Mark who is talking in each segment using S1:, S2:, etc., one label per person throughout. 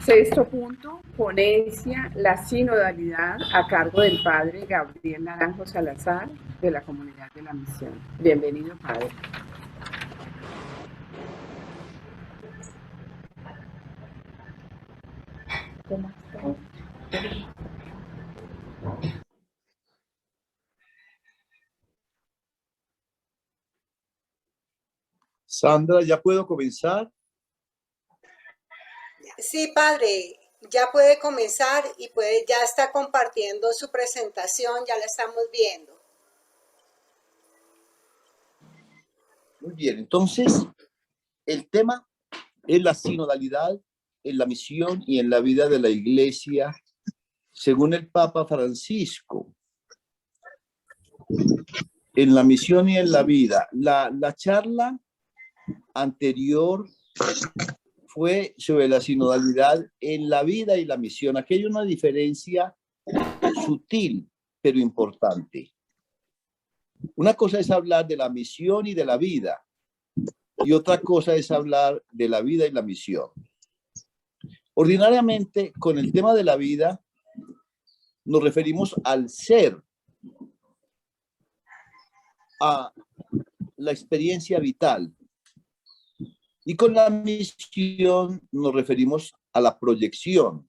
S1: Sexto punto, ponencia, la sinodalidad a cargo del padre Gabriel Naranjo Salazar de la Comunidad de la Misión. Bienvenido, padre. ¿Cómo está?
S2: Sandra, ¿ya puedo comenzar?
S3: Sí, padre, ya puede comenzar y ya está compartiendo su presentación, ya la estamos viendo.
S2: Muy bien, entonces el tema es la sinodalidad en la misión y en la vida de la iglesia, según el Papa Francisco. En la misión y en la vida. La charla anterior fue sobre la sinodalidad en la vida y la misión. Aquí hay una diferencia sutil, pero importante. Una cosa es hablar de la misión y de la vida, y otra cosa es hablar de la vida y la misión. Ordinariamente, con el tema de la vida, nos referimos al ser, a la experiencia vital. Y con la misión nos referimos a la proyección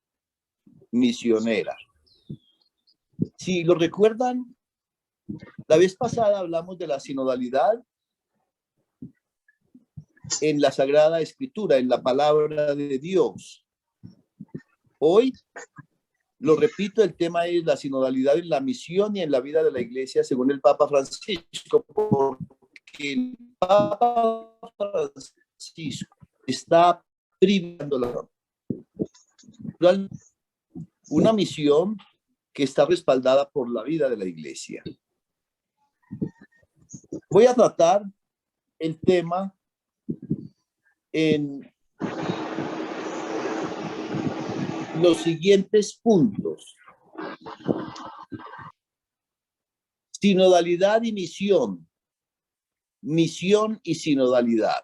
S2: misionera. Si lo recuerdan, la vez pasada hablamos de la sinodalidad en la Sagrada Escritura, en la palabra de Dios. Hoy, lo repito, el tema es la sinodalidad en la misión y en la vida de la iglesia según el Papa Francisco, porque el Papa Francisco está privando una misión que está respaldada por la vida de la iglesia. Voy a tratar el tema en los siguientes puntos: sinodalidad y misión, misión y sinodalidad.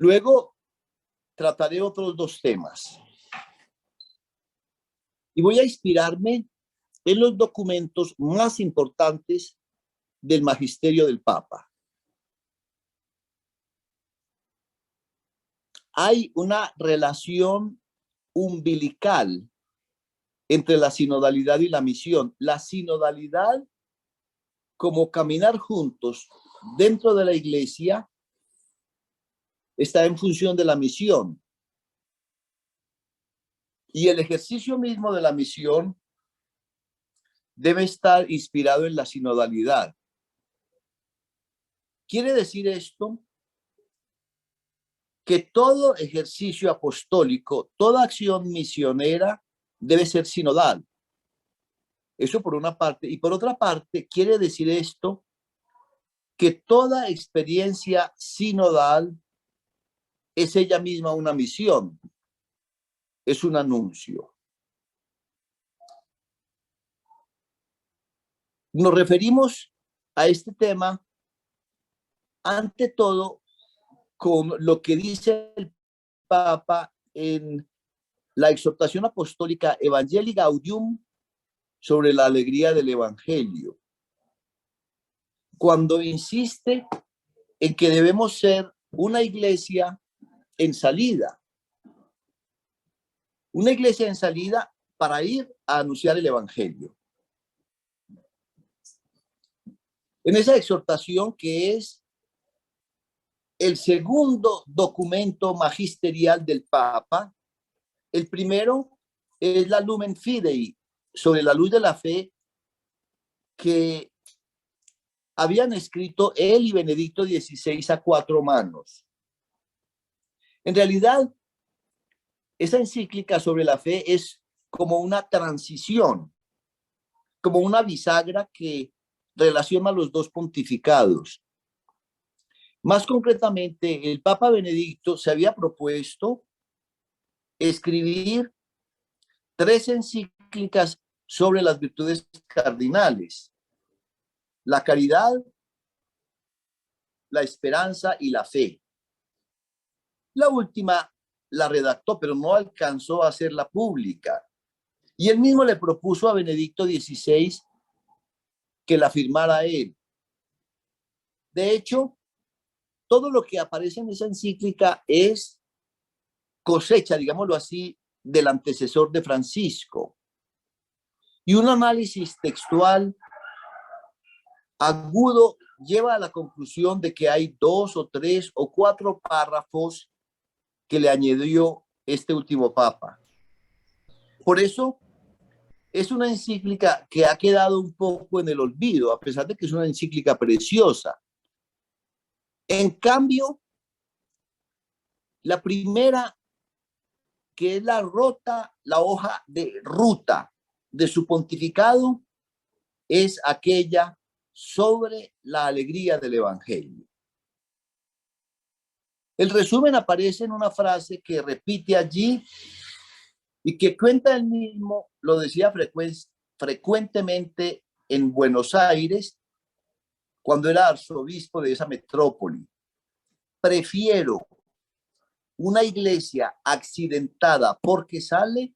S2: Luego trataré otros dos temas y voy a inspirarme en los documentos más importantes del magisterio del Papa. Hay una relación umbilical entre la sinodalidad y la misión. La sinodalidad, como caminar juntos dentro de la iglesia, está en función de la misión. Y el ejercicio mismo de la misión debe estar inspirado en la sinodalidad. Quiere decir esto que todo ejercicio apostólico, toda acción misionera debe ser sinodal. Eso por una parte. Y por otra parte, quiere decir esto que toda experiencia sinodal es ella misma una misión, es un anuncio. Nos referimos a este tema ante todo con lo que dice el Papa en la exhortación apostólica Evangelii Gaudium sobre la alegría del Evangelio, cuando insiste en que debemos ser una iglesia en salida, una iglesia en salida para ir a anunciar el Evangelio. En esa exhortación, que es el segundo documento magisterial del Papa, el primero es la Lumen Fidei, sobre la luz de la fe, que habían escrito él y Benedicto XVI a cuatro manos. En realidad, esa encíclica sobre la fe es como una transición, como una bisagra que relaciona los dos pontificados. Más concretamente, el Papa Benedicto se había propuesto escribir 3 encíclicas sobre las virtudes cardinales: la caridad, la esperanza y la fe. La última la redactó, pero no alcanzó a hacerla pública. Y él mismo le propuso a Benedicto XVI que la firmara él. De hecho, todo lo que aparece en esa encíclica es cosecha, digámoslo así, del antecesor de Francisco. Y un análisis textual agudo lleva a la conclusión de que hay 2 o 3 o 4 párrafos que le añadió este último papa. Por eso es una encíclica que ha quedado un poco en el olvido, a pesar de que es una encíclica preciosa. En cambio, la primera, que es la hoja de ruta de su pontificado, es aquella sobre la alegría del Evangelio. El resumen aparece en una frase que repite allí y que cuenta él mismo, lo decía frecuentemente en Buenos Aires, cuando era arzobispo de esa metrópoli. Prefiero una iglesia accidentada porque sale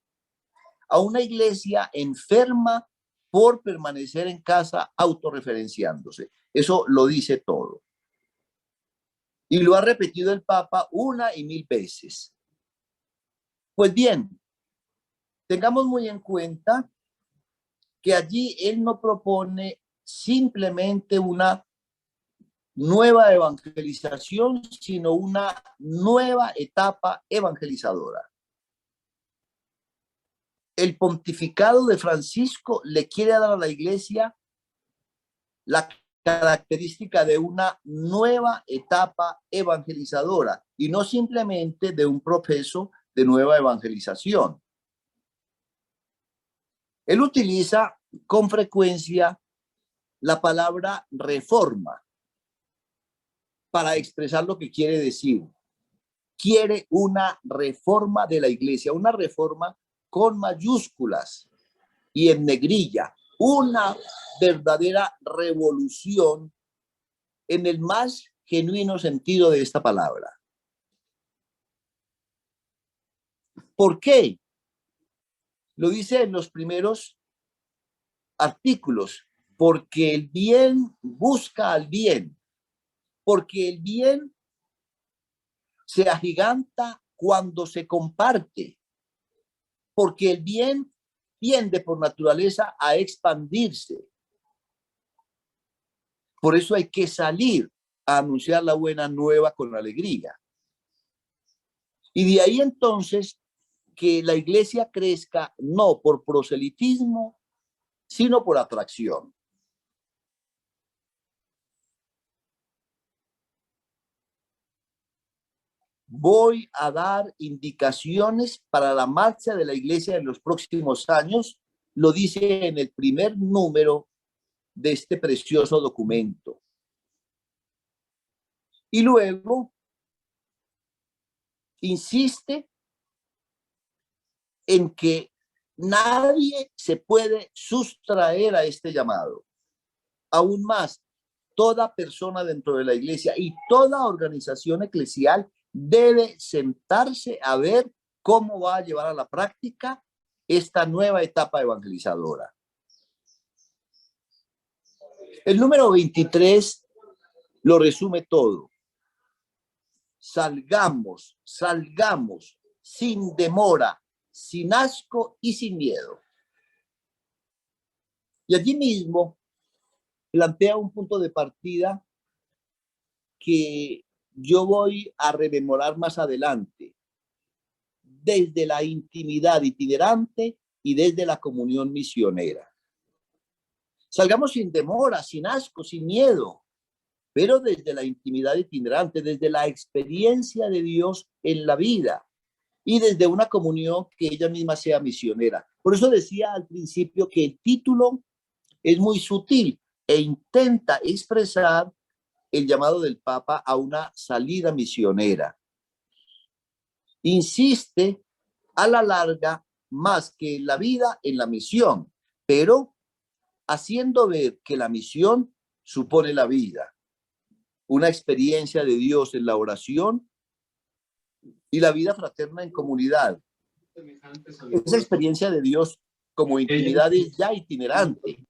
S2: a una iglesia enferma por permanecer en casa autorreferenciándose. Eso lo dice todo. Y lo ha repetido el Papa 1 y 1000 veces. Pues bien, tengamos muy en cuenta que allí él no propone simplemente una nueva evangelización, sino una nueva etapa evangelizadora. El pontificado de Francisco le quiere dar a la iglesia la característica de una nueva etapa evangelizadora y no simplemente de un proceso de nueva evangelización. Él utiliza con frecuencia la palabra reforma para expresar lo que quiere decir. Quiere una reforma de la iglesia, una reforma con mayúsculas y en negrilla, una verdadera revolución en el más genuino sentido de esta palabra. ¿Por qué? Lo dice en los primeros artículos, porque el bien busca al bien, porque el bien se agiganta cuando se comparte, porque el bien tiende por naturaleza a expandirse. Por eso hay que salir a anunciar la buena nueva con alegría. Y de ahí entonces que la iglesia crezca no por proselitismo, sino por atracción. Voy a dar indicaciones para la marcha de la iglesia en los próximos años, lo dice en el primer número de este precioso documento. Y luego insiste en que nadie se puede sustraer a este llamado. Aún más, toda persona dentro de la iglesia y toda organización eclesial debe sentarse a ver cómo va a llevar a la práctica esta nueva etapa evangelizadora. El número 23 lo resume todo. Salgamos sin demora, sin asco y sin miedo. Y allí mismo plantea un punto de partida que yo voy a rememorar más adelante, desde la intimidad itinerante y desde la comunión misionera. Salgamos sin demora, sin asco, sin miedo, pero desde la intimidad itinerante, desde la experiencia de Dios en la vida y desde una comunión que ella misma sea misionera. Por eso decía al principio que el título es muy sutil e intenta expresar el llamado del Papa a una salida misionera. Insiste a la larga más que en la vida en la misión, pero haciendo ver que la misión supone la vida, una experiencia de Dios en la oración, y la vida fraterna en comunidad. Esa experiencia de Dios como intimidad es ya itinerante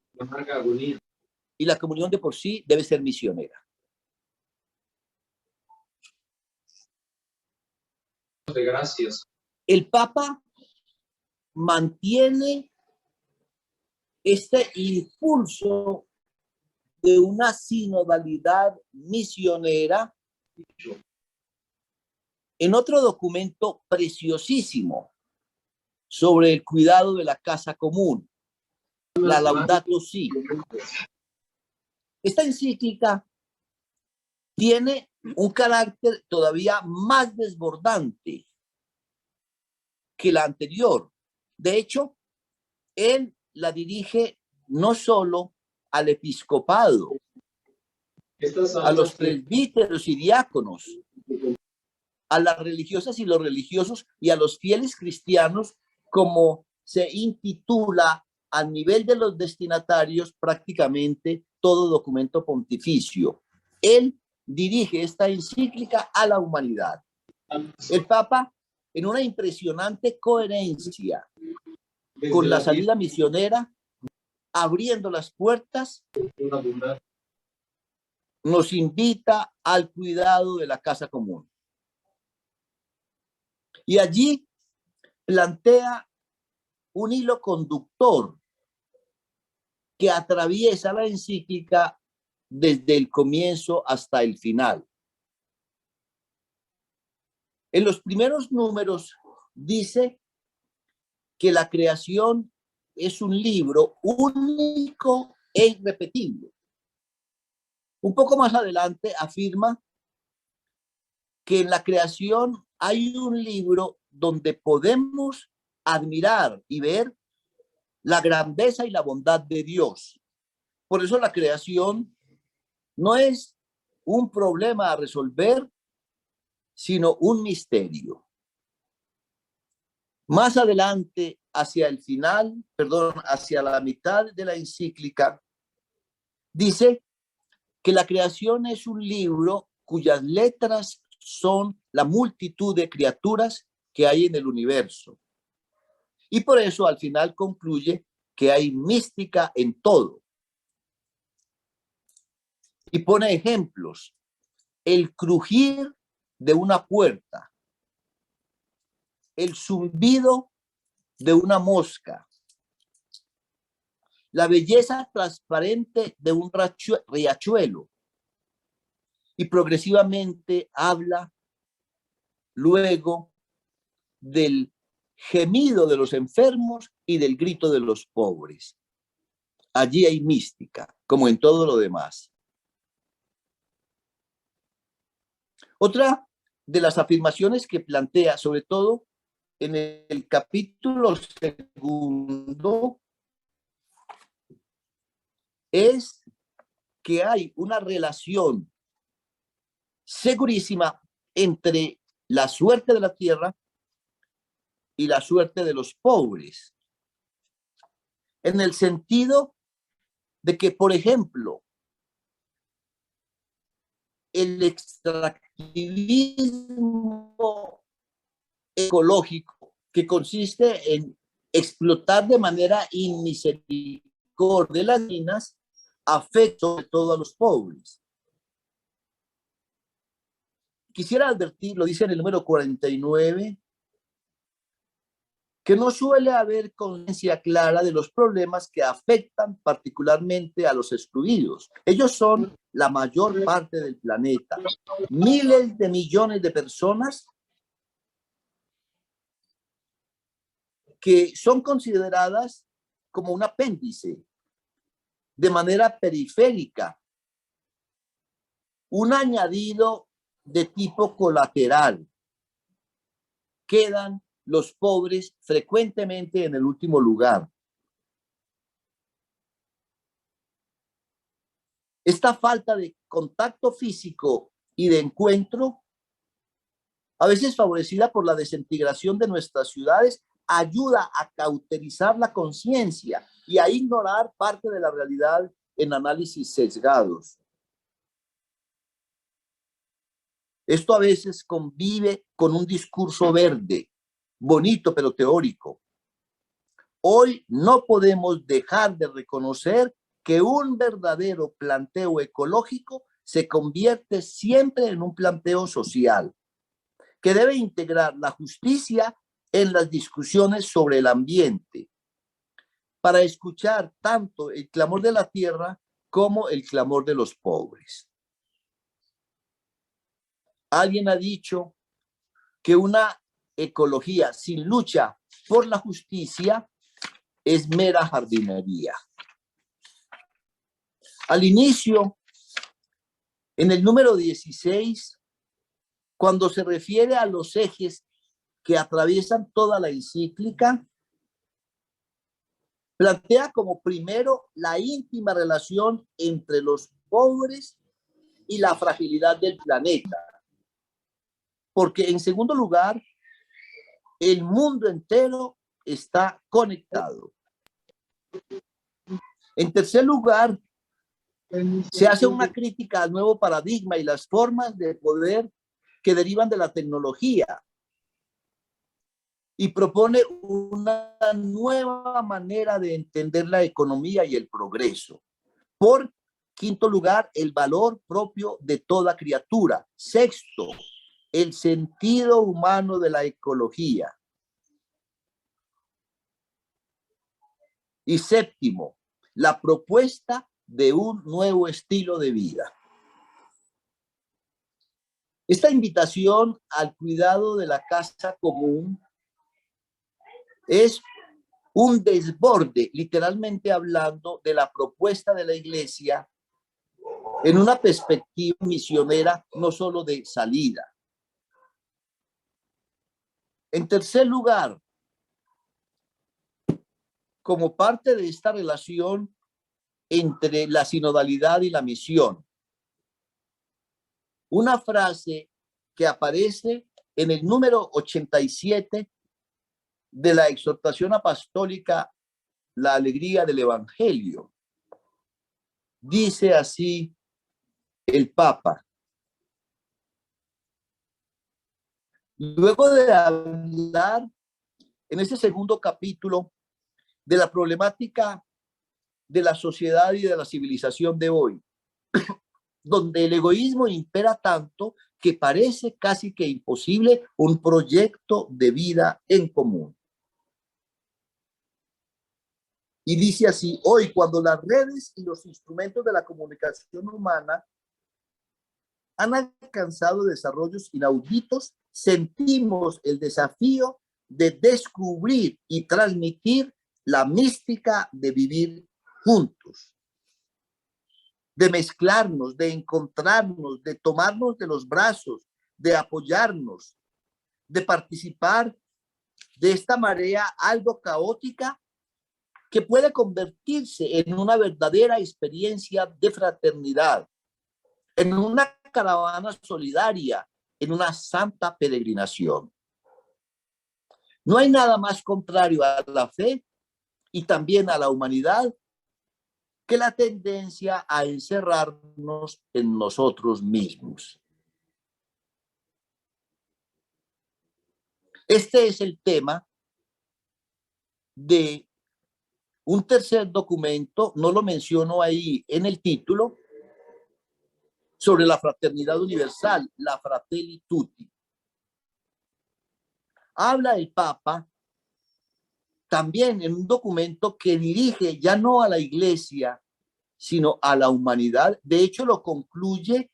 S2: y la comunión de por sí debe ser misionera.
S4: Gracias.
S2: El Papa mantiene este impulso de una sinodalidad misionera en otro documento preciosísimo sobre el cuidado de la casa común, la Laudato Si. Esta encíclica tiene un carácter todavía más desbordante que la anterior. De hecho, él la dirige no solo al episcopado, a los presbíteros y diáconos, a las religiosas y los religiosos y a los fieles cristianos, como se intitula a nivel de los destinatarios prácticamente todo documento pontificio. Él dirige esta encíclica a la humanidad. El Papa, en una impresionante coherencia con la salida misionera, abriendo las puertas, nos invita al cuidado de la casa común. Y allí plantea un hilo conductor que atraviesa la encíclica desde el comienzo hasta el final. En los primeros números dice que la creación es un libro único e irrepetible. Un poco más adelante afirma que en la creación hay un libro donde podemos admirar y ver la grandeza y la bondad de Dios. Por eso la creación no es un problema a resolver, sino un misterio. Más adelante, hacia el final, hacia la mitad de la encíclica, dice que la creación es un libro cuyas letras son la multitud de criaturas que hay en el universo. Y por eso al final concluye que hay mística en todo. Y pone ejemplos: el crujir de una puerta, el zumbido de una mosca, la belleza transparente de un riachuelo, y progresivamente habla luego del gemido de los enfermos y del grito de los pobres. Allí hay mística, como en todo lo demás. Otra de las afirmaciones que plantea, sobre todo en el capítulo 2, es que hay una relación segurísima entre la suerte de la tierra y la suerte de los pobres, en el sentido de que, por ejemplo, el extractivismo ecológico, que consiste en explotar de manera inmisericordia las minas, afecta sobre todo a los pobres. Quisiera advertir, lo dice en el número 49, que no suele haber conciencia clara de los problemas que afectan particularmente a los excluidos. Ellos son la mayor parte del planeta. Miles de millones de personas que son consideradas como un apéndice, de manera periférica, un añadido de tipo colateral. Quedan los pobres frecuentemente en el último lugar. Esta falta de contacto físico y de encuentro, a veces favorecida por la desintegración de nuestras ciudades, ayuda a cauterizar la conciencia y a ignorar parte de la realidad en análisis sesgados. Esto a veces convive con un discurso verde, bonito pero teórico. Hoy no podemos dejar de reconocer que un verdadero planteo ecológico se convierte siempre en un planteo social, que debe integrar la justicia en las discusiones sobre el ambiente, para escuchar tanto el clamor de la tierra como el clamor de los pobres. Alguien ha dicho que una ecología sin lucha por la justicia es mera jardinería. Al inicio, en el número 16, cuando se refiere a los ejes que atraviesan toda la encíclica, plantea como primero la íntima relación entre los pobres y la fragilidad del planeta. Porque en segundo lugar, el mundo entero está conectado. En tercer lugar, se hace una crítica al nuevo paradigma y las formas de poder que derivan de la tecnología y propone una nueva manera de entender la economía y el progreso. Por quinto lugar, el valor propio de toda criatura. Sexto, el sentido humano de la ecología. Y séptimo, la propuesta de un nuevo estilo de vida. Esta invitación al cuidado de la casa común es un desborde, literalmente hablando, de la propuesta de la Iglesia en una perspectiva misionera, no solo de salida. En tercer lugar, como parte de esta relación entre la sinodalidad y la misión, una frase que aparece en el número 87 de la exhortación apostólica La alegría del Evangelio. Dice así el Papa: luego de hablar en ese segundo capítulo de la problemática de la sociedad y de la civilización de hoy, donde el egoísmo impera tanto que parece casi que imposible un proyecto de vida en común. Y dice así: hoy, cuando las redes y los instrumentos de la comunicación humana han alcanzado desarrollos inauditos, sentimos el desafío de descubrir y transmitir la mística de vivir juntos, de mezclarnos, de encontrarnos, de tomarnos de los brazos, de apoyarnos, de participar de esta marea algo caótica que puede convertirse en una verdadera experiencia de fraternidad, en una caravana solidaria, en una santa peregrinación. No hay nada más contrario a la fe y también a la humanidad que la tendencia a encerrarnos en nosotros mismos. Este es el tema de un tercer documento, no lo menciono ahí en el título, sobre la fraternidad universal, la Fratelli Tutti. Habla el Papa también en un documento que dirige ya no a la Iglesia, sino a la humanidad. De hecho, lo concluye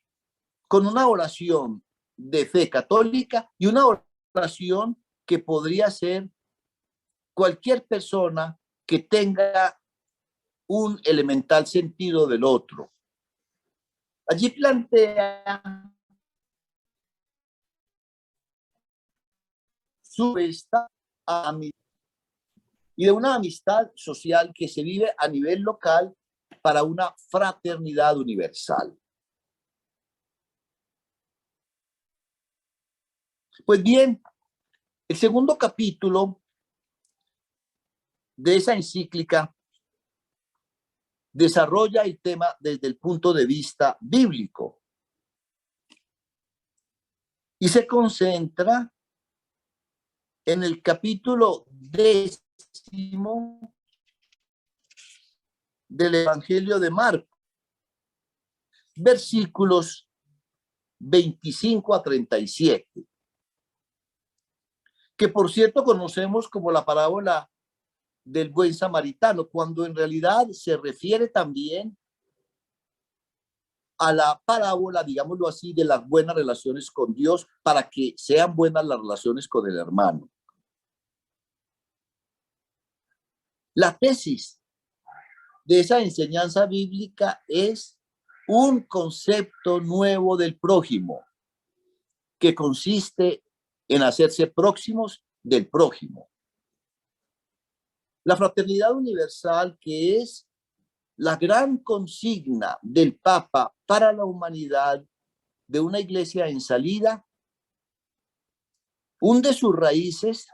S2: con una oración de fe católica y una oración que podría ser cualquier persona que tenga un elemental sentido del otro. Allí plantea su esta amistad y de una amistad social que se vive a nivel local para una fraternidad universal. Pues bien, el segundo capítulo de esa encíclica desarrolla el tema desde el punto de vista bíblico. y se concentra en el capítulo 10 del Evangelio de Marcos, versículos 25 a 37, que por cierto conocemos como la parábola del buen samaritano, cuando en realidad se refiere también a la parábola, digámoslo así, de las buenas relaciones con Dios, para que sean buenas las relaciones con el hermano. La tesis de esa enseñanza bíblica es un concepto nuevo del prójimo, que consiste en hacerse próximos del prójimo. La fraternidad universal, que es la gran consigna del Papa para la humanidad de una iglesia en salida, hunde sus raíces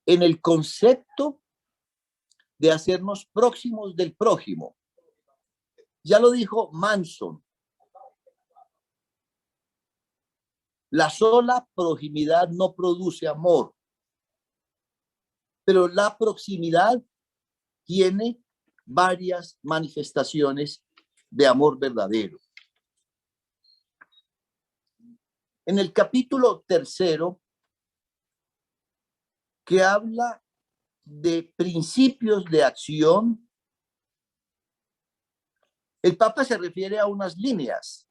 S2: en el concepto de hacernos próximos del prójimo. Ya lo dijo Manson. La sola proximidad no produce amor, pero la proximidad tiene varias manifestaciones de amor verdadero. En el capítulo 3, que habla de principios de acción, el Papa se refiere a unas líneas.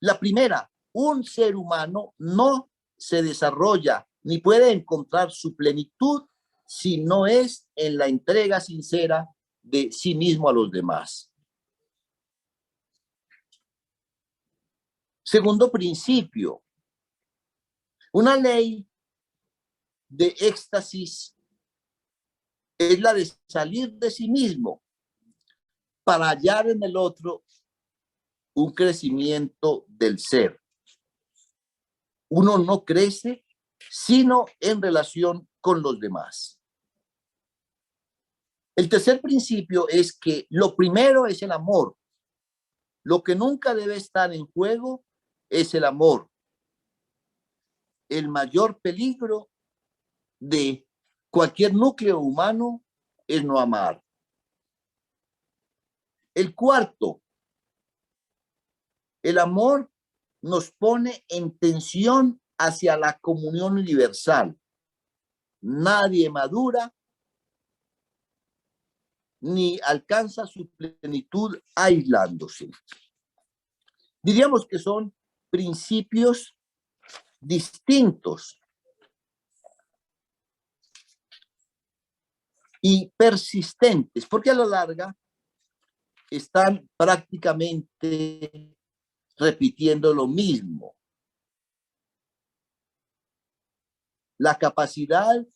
S2: La primera, un ser humano no se desarrolla ni puede encontrar su plenitud si no es en la entrega sincera de sí mismo a los demás. Segundo principio, una ley de éxtasis es la de salir de sí mismo para hallar en el otro un crecimiento del ser. Uno no crece sino en relación con los demás. El tercer principio es que lo primero es el amor. Lo que nunca debe estar en juego es el amor. El mayor peligro de cualquier núcleo humano es no amar. El cuarto, el amor nos pone en tensión hacia la comunión universal. Nadie madura ni alcanza su plenitud aislándose. Diríamos que son principios distintos y persistentes, porque a la larga están prácticamente repitiendo lo mismo. La capacidad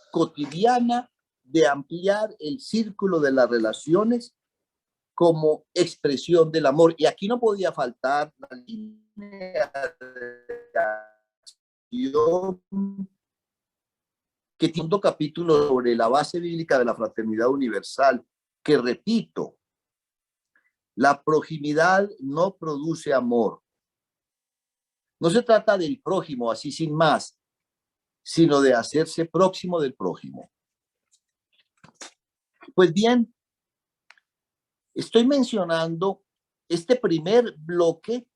S2: cotidiana de ampliar el círculo de las relaciones como expresión del amor. Y aquí no podía faltar la línea de acción que tiene un capítulo sobre la base bíblica de la fraternidad universal, que repito, la proximidad no produce amor. No se trata del prójimo así sin más, sino de hacerse próximo del prójimo. Pues bien, estoy mencionando este primer bloque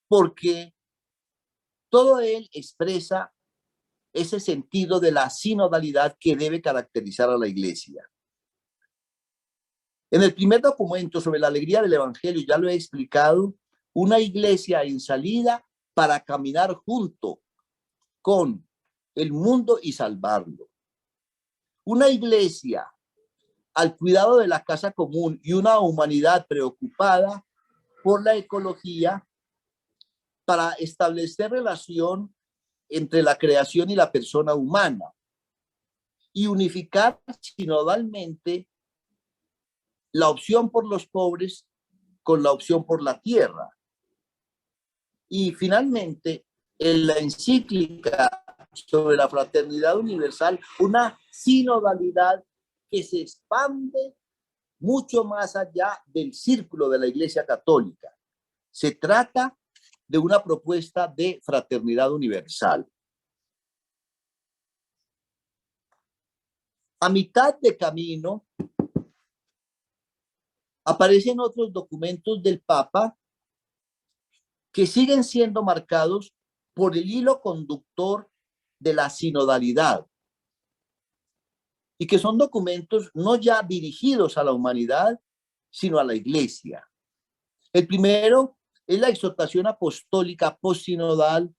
S2: porque todo él expresa ese sentido de la sinodalidad que debe caracterizar a la iglesia. En el primer documento sobre la alegría del evangelio, ya lo he explicado, una iglesia en salida para caminar junto con el mundo y salvarlo. Una iglesia al cuidado de la casa común y una humanidad preocupada por la ecología para establecer relación entre la creación y la persona humana y unificar sinodalmente la opción por los pobres con la opción por la tierra. Y finalmente, en la encíclica sobre la fraternidad universal, una sinodalidad que se expande mucho más allá del círculo de la Iglesia Católica. Se trata de una propuesta de fraternidad universal. A mitad de camino aparecen otros documentos del Papa que siguen siendo marcados por el hilo conductor de la sinodalidad y que son documentos no ya dirigidos a la humanidad, sino a la Iglesia. El primero es la exhortación apostólica postsinodal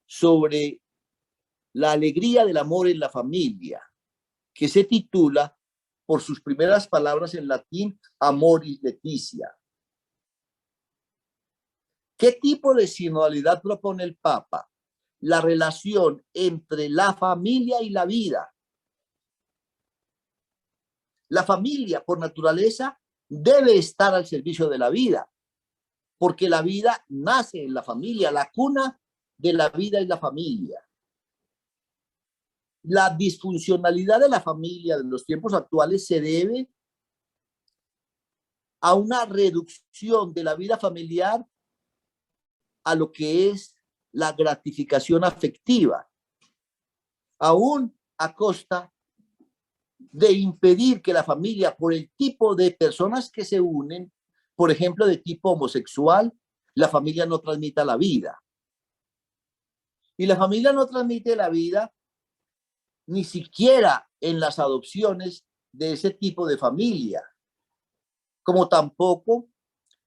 S2: sobre la alegría del amor en la familia, que se titula, por sus primeras palabras en latín, Amoris Laetitia. ¿Qué tipo de sinodalidad propone el Papa? La relación entre la familia y la vida. La familia, por naturaleza, debe estar al servicio de la vida, porque la vida nace en la familia, la cuna de la vida es la familia. La disfuncionalidad de la familia de los tiempos actuales se debe a una reducción de la vida familiar a lo que es la gratificación afectiva, aún a costa de impedir que la familia, por el tipo de personas que se unen, por ejemplo, de tipo homosexual, la familia no transmita la vida. Y la familia no transmite la vida ni siquiera en las adopciones de ese tipo de familia, como tampoco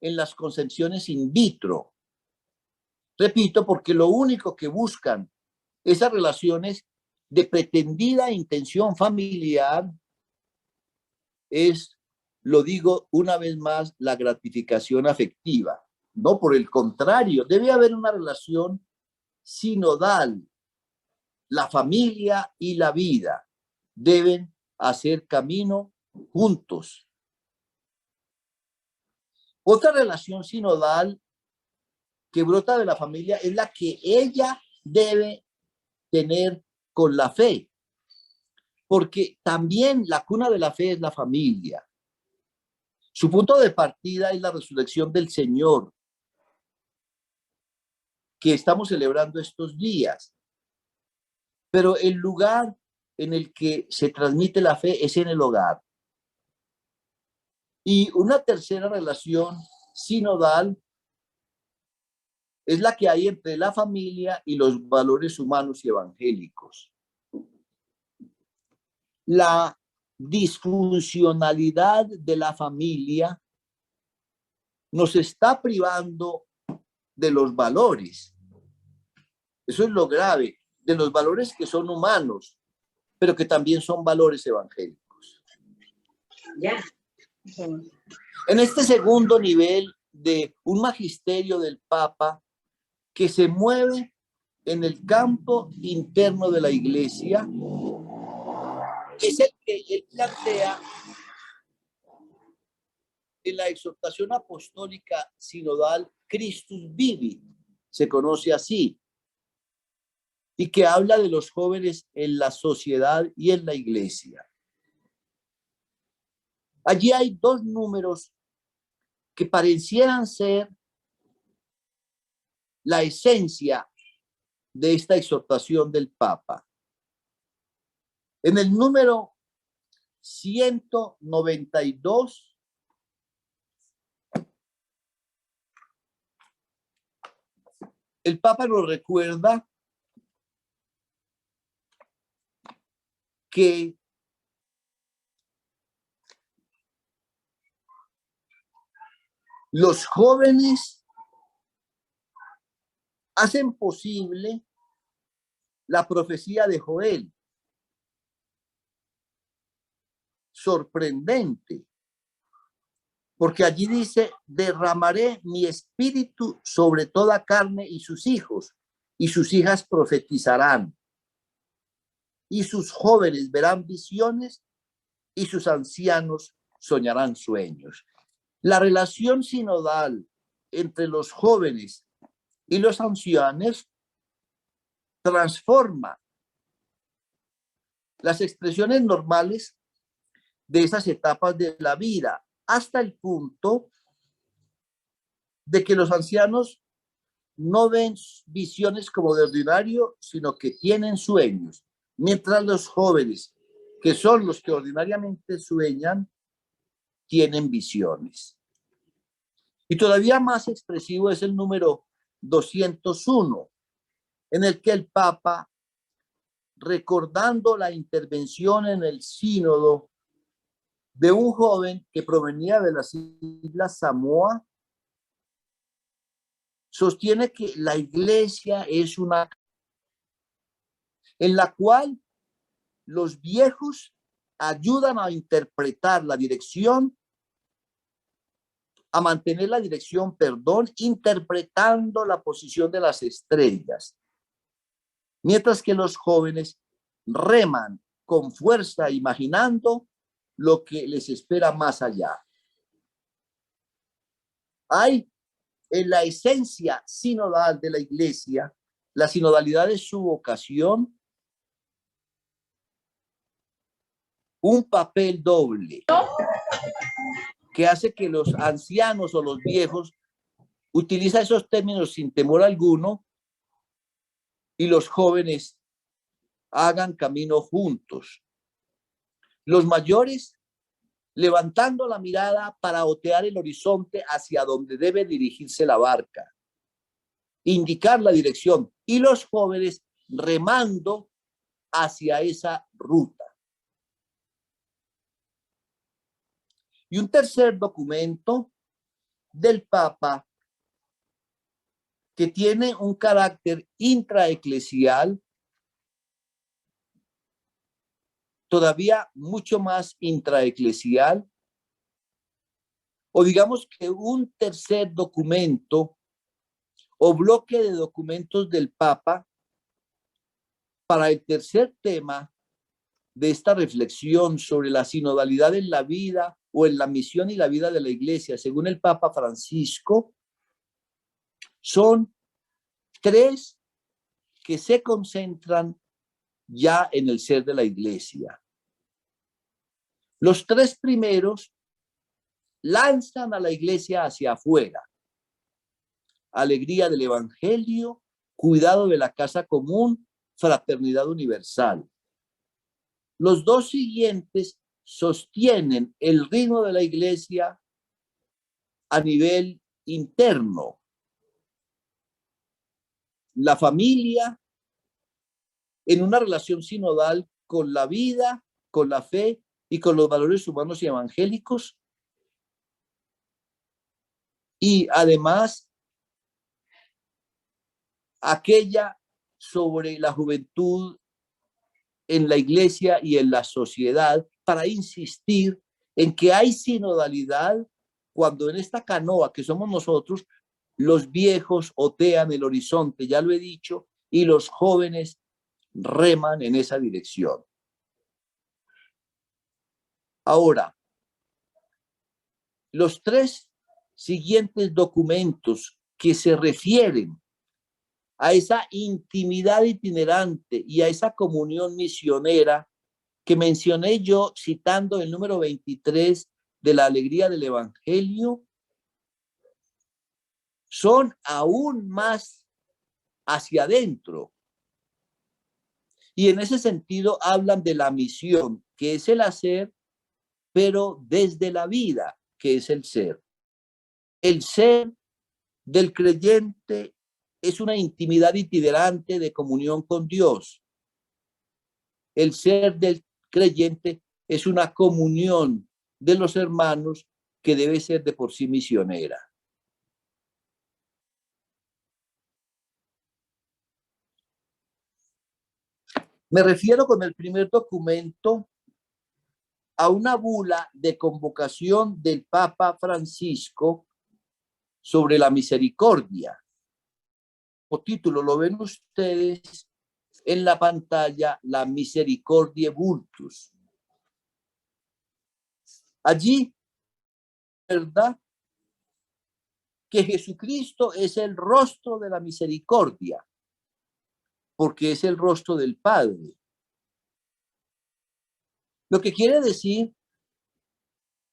S2: en las concepciones in vitro. Repito, porque lo único que buscan esas relaciones de pretendida intención familiar es, lo digo una vez más, la gratificación afectiva. No, por el contrario, debe haber una relación sinodal. La familia y la vida deben hacer camino juntos. Otra relación sinodal que brota de la familia es la que ella debe tener con la fe, porque también la cuna de la fe es la familia. Su punto de partida es la resurrección del Señor, que estamos celebrando estos días. Pero el lugar en el que se transmite la fe es en el hogar. Y una tercera relación sinodal es la que hay entre la familia y los valores humanos y evangélicos. La disfuncionalidad de la familia nos está privando de los valores. Eso es lo grave, de los valores que son humanos, pero que también son valores evangélicos.
S1: Ya.
S2: En este segundo nivel de un magisterio del Papa que se mueve en el campo interno de la Iglesia, es el que él plantea en la exhortación apostólica sinodal Christus Vivit, se conoce así, y que habla de los jóvenes en la sociedad y en la Iglesia. Allí hay dos números que parecieran ser la esencia de esta exhortación del Papa. En el número 192, el Papa nos recuerda que los jóvenes hacen posible la profecía de Joel. Sorprendente, porque allí dice: derramaré mi espíritu sobre toda carne y sus hijos y sus hijas profetizarán y sus jóvenes verán visiones y sus ancianos soñarán sueños. La relación sinodal entre los jóvenes y los ancianos transforma las expresiones normales de esas etapas de la vida hasta el punto de que los ancianos no ven visiones como de ordinario, sino que tienen sueños. Mientras los jóvenes, que son los que ordinariamente sueñan, tienen visiones. Y todavía más expresivo es el número 201, en el que el Papa, recordando la intervención en el sínodo de un joven que provenía de las Islas Samoa, sostiene que la iglesia es una en la cual los viejos ayudan a interpretar la dirección, a mantener la dirección, perdón, interpretando la posición de las estrellas, mientras que los jóvenes reman con fuerza, imaginando lo que les espera más allá. Hay en la esencia sinodal de la iglesia, la sinodalidad de su vocación, un papel doble que hace que los ancianos o los viejos utilicen esos términos sin temor alguno y los jóvenes hagan camino juntos. Los mayores levantando la mirada para otear el horizonte hacia donde debe dirigirse la barca, indicar la dirección, y los jóvenes remando hacia esa ruta. Y un tercer documento del Papa que tiene un carácter intraeclesial, todavía mucho más intraeclesial, o digamos que un tercer documento o bloque de documentos del Papa para el tercer tema de esta reflexión sobre la sinodalidad en la vida o en la misión y la vida de la iglesia, según el Papa Francisco, son tres que se concentran ya en el ser de la iglesia. Los tres primeros lanzan a la iglesia hacia afuera. Alegría del evangelio, cuidado de la casa común, fraternidad universal. Los dos siguientes sostienen el ritmo de la iglesia a nivel interno. La familia en una relación sinodal con la vida, con la fe y con los valores humanos y evangélicos. Y además, aquella sobre la juventud en la iglesia y en la sociedad, para insistir en que hay sinodalidad cuando en esta canoa que somos nosotros, los viejos otean el horizonte, ya lo he dicho, y los jóvenes reman en esa dirección. Ahora, los tres siguientes documentos que se refieren a esa intimidad itinerante y a esa comunión misionera que mencioné yo citando el número 23 de la alegría del evangelio, son aún más hacia adentro. Y en ese sentido hablan de la misión, que es el hacer, pero desde la vida, que es el ser. El ser del creyente es una intimidad itinerante de comunión con Dios. El ser del creyente es una comunión de los hermanos que debe ser de por sí misionera. Me refiero con el primer documento a una bula de convocación del Papa Francisco sobre la misericordia. O título lo ven ustedes en la pantalla, la Misericordiae Vultus. Allí, ¿verdad? Que Jesucristo es el rostro de la misericordia, porque es el rostro del Padre. Lo que quiere decir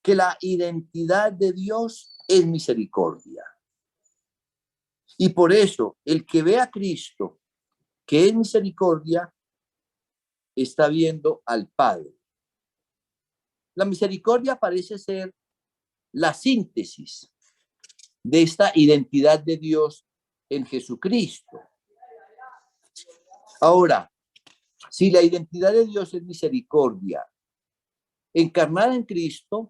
S2: que la identidad de Dios es misericordia. Y por eso, el que ve a Cristo, que es misericordia, está viendo al Padre. La misericordia parece ser la síntesis de esta identidad de Dios en Jesucristo. Ahora, si la identidad de Dios es misericordia, encarnada en Cristo,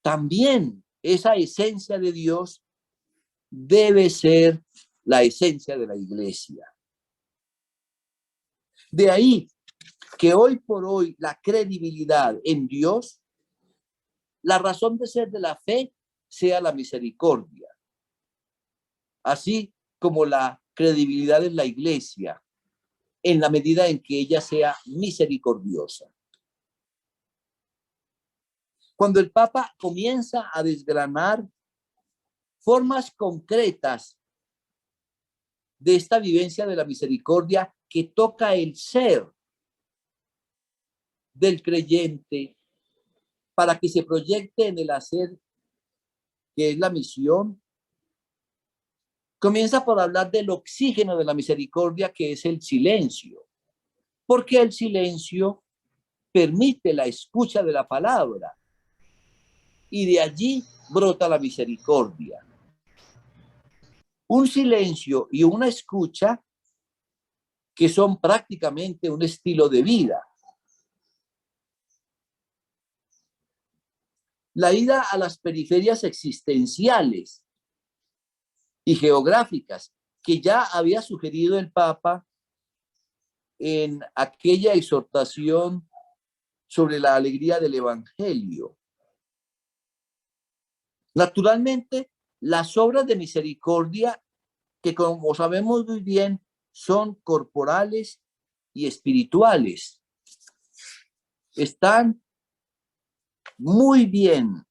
S2: también esa esencia de Dios debe ser la esencia de la iglesia. De ahí que hoy por hoy la credibilidad en Dios, la razón de ser de la fe, sea la misericordia. Así como la credibilidad en la iglesia, en la medida en que ella sea misericordiosa. Cuando el Papa comienza a desgranar formas concretas de esta vivencia de la misericordia que toca el ser del creyente para que se proyecte en el hacer, que es la misión, comienza por hablar del oxígeno de la misericordia, que es el silencio, porque el silencio permite la escucha de la palabra y de allí brota la misericordia. Un silencio y una escucha que son prácticamente un estilo de vida. La ida a las periferias existenciales y geográficas que ya había sugerido el Papa en aquella exhortación sobre la alegría del Evangelio. Naturalmente, las obras de misericordia, que como sabemos muy bien, son corporales y espirituales, están muy bien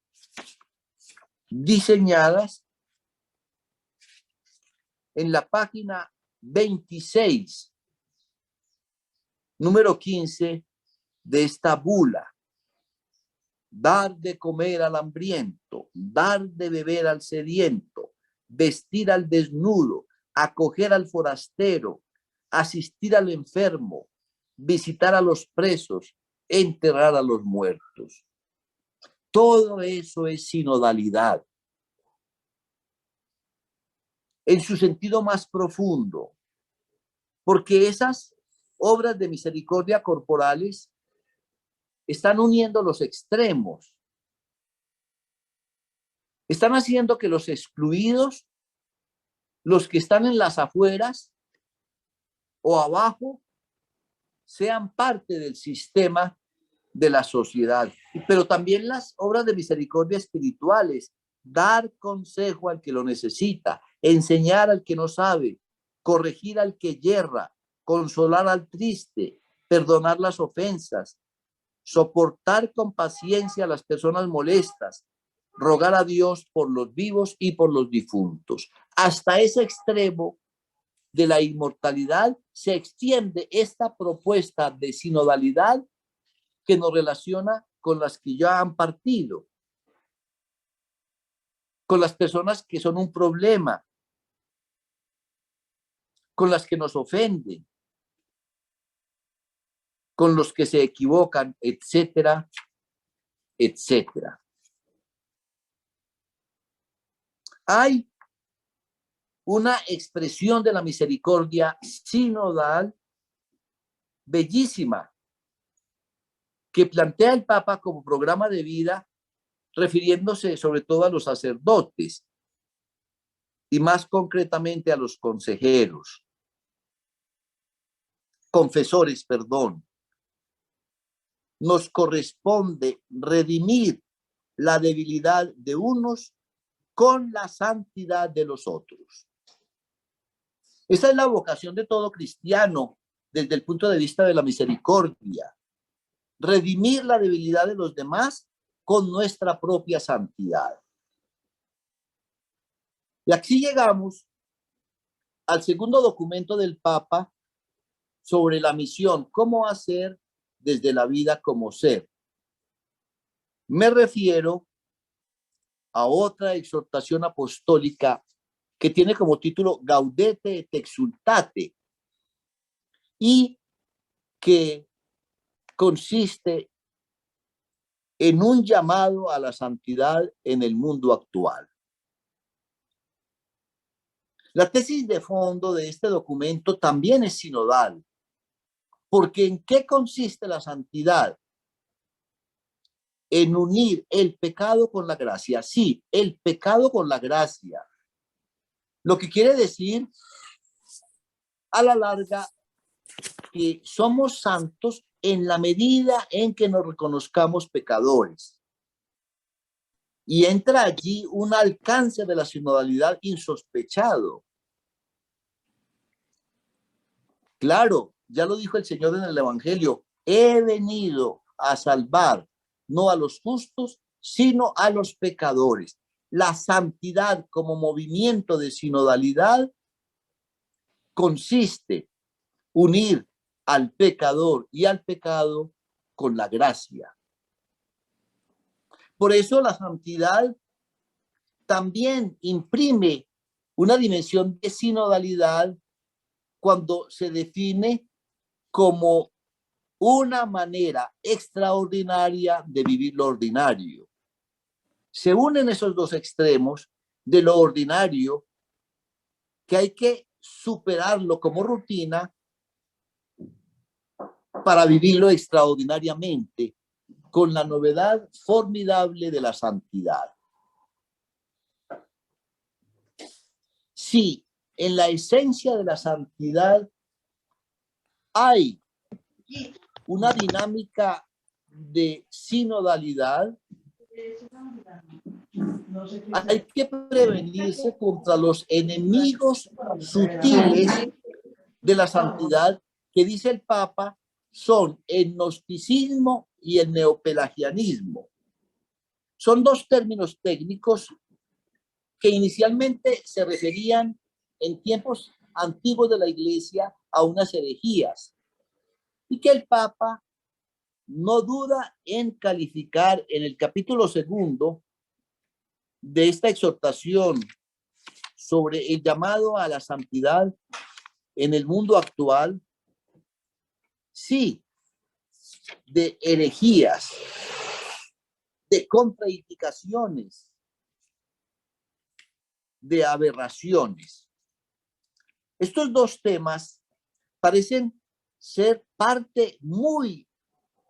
S2: diseñadas en la página 26, número 15 de esta bula. Dar de comer al hambriento, dar de beber al sediento, vestir al desnudo, acoger al forastero, asistir al enfermo, visitar a los presos, enterrar a los muertos. Todo eso es sinodalidad. En su sentido más profundo, porque esas obras de misericordia corporales están uniendo los extremos. Están haciendo que los excluidos, los que están en las afueras o abajo, sean parte del sistema de la sociedad. Pero también las obras de misericordia espirituales, dar consejo al que lo necesita, enseñar al que no sabe, corregir al que yerra, consolar al triste, perdonar las ofensas, soportar con paciencia a las personas molestas, rogar a Dios por los vivos y por los difuntos. Hasta ese extremo de la inmortalidad se extiende esta propuesta de sinodalidad que nos relaciona con las que ya han partido, con las personas que son un problema, con las que nos ofenden, con los que se equivocan, etcétera, etcétera. Hay una expresión de la misericordia sinodal bellísima que plantea el Papa como programa de vida, refiriéndose sobre todo a los sacerdotes y más concretamente a los consejeros, confesores, perdón. Nos corresponde redimir la debilidad de unos con la santidad de los otros. Esa es la vocación de todo cristiano desde el punto de vista de la misericordia. Redimir la debilidad de los demás con nuestra propia santidad. Y aquí llegamos al segundo documento del Papa sobre la misión, cómo hacer desde la vida como ser. Me refiero a otra exhortación apostólica que tiene como título Gaudete et Exsultate y que consiste en un llamado a la santidad en el mundo actual. La tesis de fondo de este documento también es sinodal, porque ¿en qué consiste la santidad? En unir el pecado con la gracia. Sí, el pecado con la gracia. Lo que quiere decir, a la larga, que somos santos en la medida en que nos reconozcamos pecadores. Y entra allí un alcance de la sinodalidad insospechado. Claro, ya lo dijo el Señor en el Evangelio, he venido a salvar no a los justos, sino a los pecadores. La santidad como movimiento de sinodalidad consiste unir al pecador y al pecado con la gracia. Por eso la santidad también imprime una dimensión de sinodalidad cuando se define como una manera extraordinaria de vivir lo ordinario. Se unen esos dos extremos de lo ordinario, que hay que superarlo como rutina para vivirlo extraordinariamente, con la novedad formidable de la santidad. Sí, en la esencia de la santidad hay una dinámica de sinodalidad. Hay que prevenirse contra los enemigos sutiles de la santidad que dice el Papa son el gnosticismo y el neopelagianismo. Son dos términos técnicos que inicialmente se referían en tiempos antiguos de la Iglesia a unas herejías y que el Papa no duda en calificar en el capítulo 2 de esta exhortación sobre el llamado a la santidad en el mundo actual, sí, de herejías, de contraindicaciones, de aberraciones. Estos dos temas parecen ser parte muy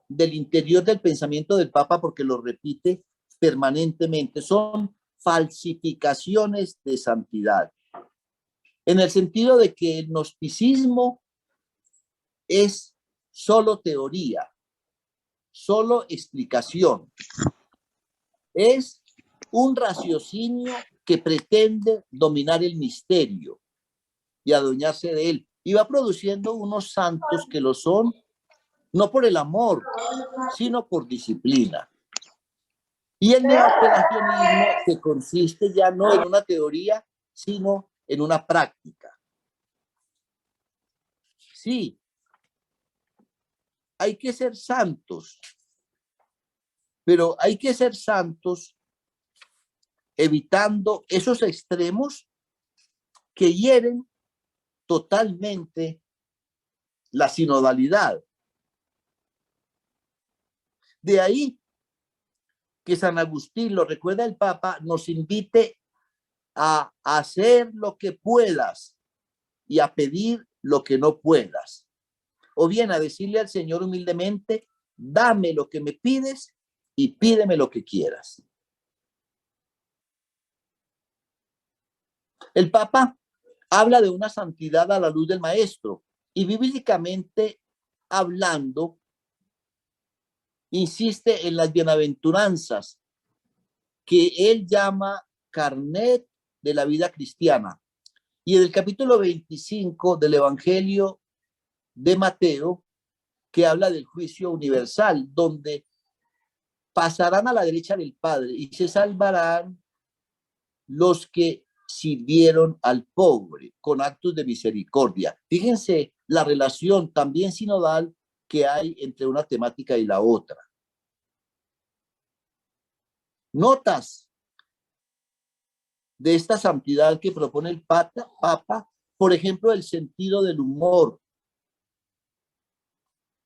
S2: del interior del pensamiento del Papa porque lo repite permanentemente. Son falsificaciones de santidad, en el sentido de que el gnosticismo es solo teoría, solo explicación. Es un raciocinio que pretende dominar el misterio y adueñarse de él. Y va produciendo unos santos que lo son, no por el amor, sino por disciplina. Y el neopelagianismo que consiste ya no en una teoría, sino en una práctica. Sí, hay que ser santos, pero hay que ser santos evitando esos extremos que hieren totalmente la sinodalidad. De ahí que San Agustín, lo recuerda el Papa, nos invite a hacer lo que puedas y a pedir lo que no puedas. O bien a decirle al Señor humildemente, dame lo que me pides y pídeme lo que quieras. El Papa habla de una santidad a la luz del Maestro y bíblicamente hablando, insiste en las bienaventuranzas que él llama carnet de la vida cristiana. Y en el capítulo 25 del Evangelio de Mateo, que habla del juicio universal, donde pasarán a la derecha del Padre y se salvarán los que sirvieron al pobre con actos de misericordia. Fíjense la relación también sinodal que hay entre una temática y la otra. Notas de esta santidad que propone el Papa, por ejemplo, el sentido del humor,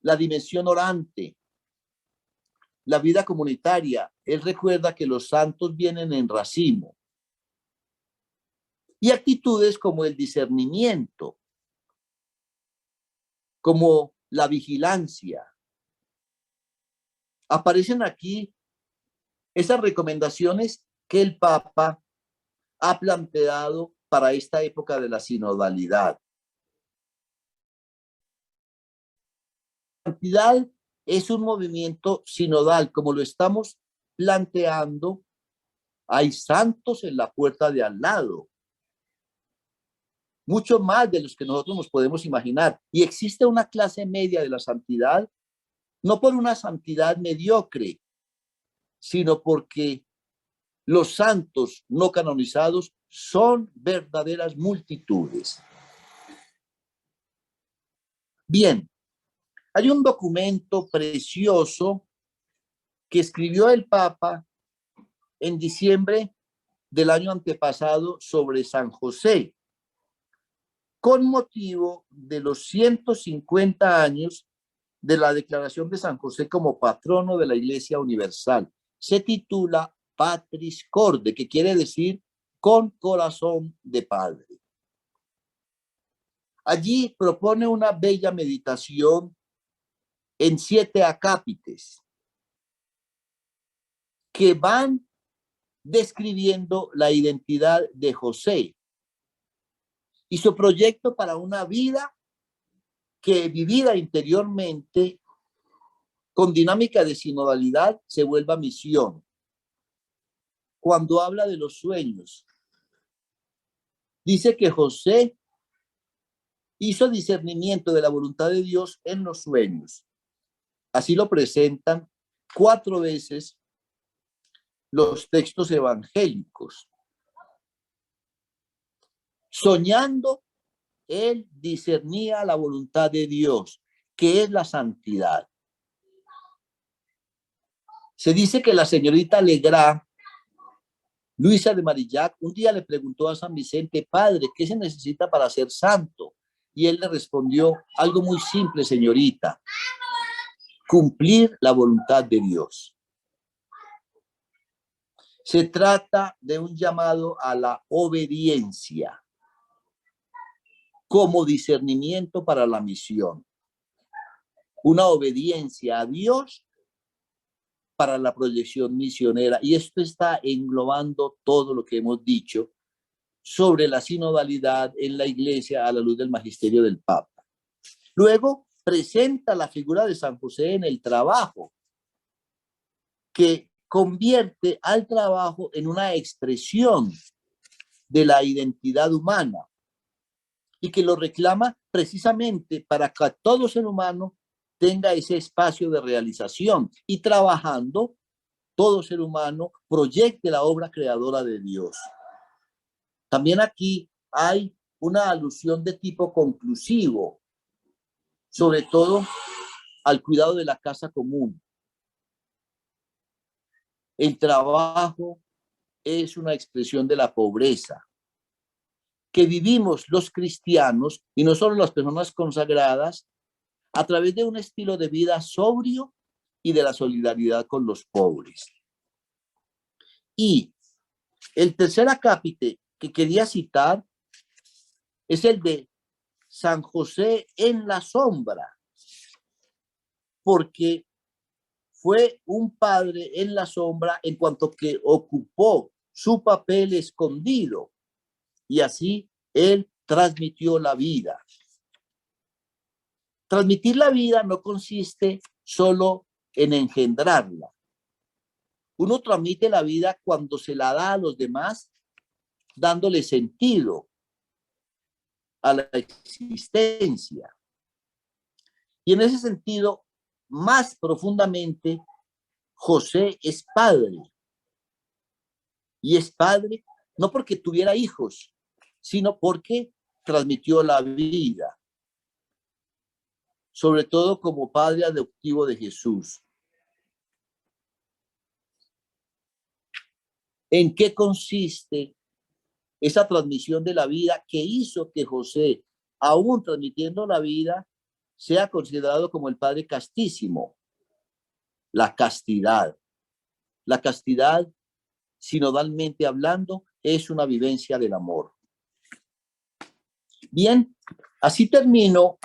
S2: la dimensión orante, la vida comunitaria. Él recuerda que los santos vienen en racimo. Y actitudes como el discernimiento, como la vigilancia. Aparecen aquí esas recomendaciones que el Papa ha planteado para esta época de la sinodalidad. La santidad es un movimiento sinodal, como lo estamos planteando. Hay santos en la puerta de al lado, mucho más de los que nosotros nos podemos imaginar. Y existe una clase media de la santidad, no por una santidad mediocre, sino porque los santos no canonizados son verdaderas multitudes. Bien, hay un documento precioso que escribió el Papa en diciembre del año antepasado sobre San José, con motivo de los 150 años de la declaración de San José como patrono de la Iglesia Universal. Se titula Patris Corde, que quiere decir con corazón de padre. Allí propone una bella meditación en 7 acápites que van describiendo la identidad de José y su proyecto para una vida que, vivida interiormente con dinámica de sinodalidad, se vuelva misión. Cuando habla de los sueños, dice que José hizo discernimiento de la voluntad de Dios en los sueños. Así lo presentan 4 veces los textos evangélicos. Soñando, él discernía la voluntad de Dios, que es la santidad. Se dice que la señorita Legrand, Luisa de Marillac, un día le preguntó a San Vicente: Padre, ¿qué se necesita para ser santo? Y él le respondió: algo muy simple, señorita, cumplir la voluntad de Dios. Se trata de un llamado a la obediencia como discernimiento para la misión. Una obediencia a Dios para la proyección misionera. Y esto está englobando todo lo que hemos dicho sobre la sinodalidad en la Iglesia a la luz del magisterio del Papa. Luego presenta la figura de San José en el trabajo, que convierte al trabajo en una expresión de la identidad humana y que lo reclama precisamente para que todo ser humano tenga ese espacio de realización y, trabajando, todo ser humano proyecte la obra creadora de Dios. También aquí hay una alusión de tipo conclusivo, sobre todo al cuidado de la casa común. El trabajo es una expresión de la pobreza que vivimos los cristianos, y no solo las personas consagradas, a través de un estilo de vida sobrio y de la solidaridad con los pobres. Y el tercer acápite que quería citar es el de San José en la sombra, porque fue un padre en la sombra en cuanto que ocupó su papel escondido y así él transmitió la vida. Transmitir la vida no consiste solo en engendrarla. Uno transmite la vida cuando se la da a los demás, dándole sentido a la existencia. Y en ese sentido, más profundamente, José es padre. Y es padre no porque tuviera hijos, sino porque transmitió la vida, sobre todo como padre adoptivo de Jesús. ¿En qué consiste esa transmisión de la vida que hizo que José, aún transmitiendo la vida, sea considerado como el Padre castísimo. La castidad. La castidad, sinodalmente hablando, es una vivencia del amor. Bien, así termino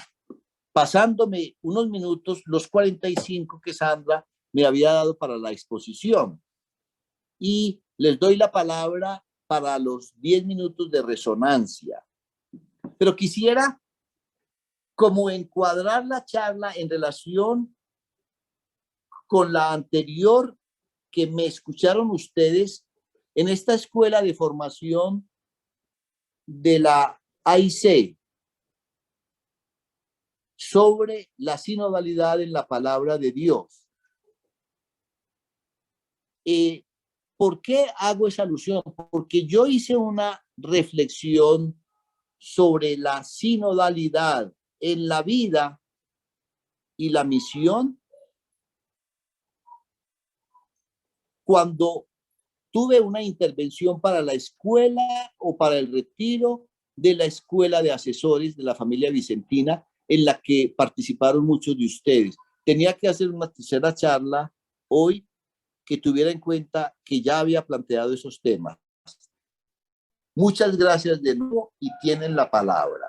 S2: pasándome unos minutos, los 45 que Sandra me había dado para la exposición. Y les doy la palabra para los 10 minutos de resonancia. Pero quisiera como encuadrar la charla en relación con la anterior que me escucharon ustedes en esta escuela de formación de la AIC sobre la sinodalidad en la palabra de Dios. ¿Por qué hago esa alusión? Porque yo hice una reflexión sobre la sinodalidad en la vida y la misión cuando tuve una intervención para la escuela o para el retiro de la escuela de asesores de la familia Vicentina, en la que participaron muchos de ustedes. Tenía que hacer una tercera charla hoy que tuviera en cuenta que ya había planteado esos temas. Muchas gracias de nuevo y tienen la palabra.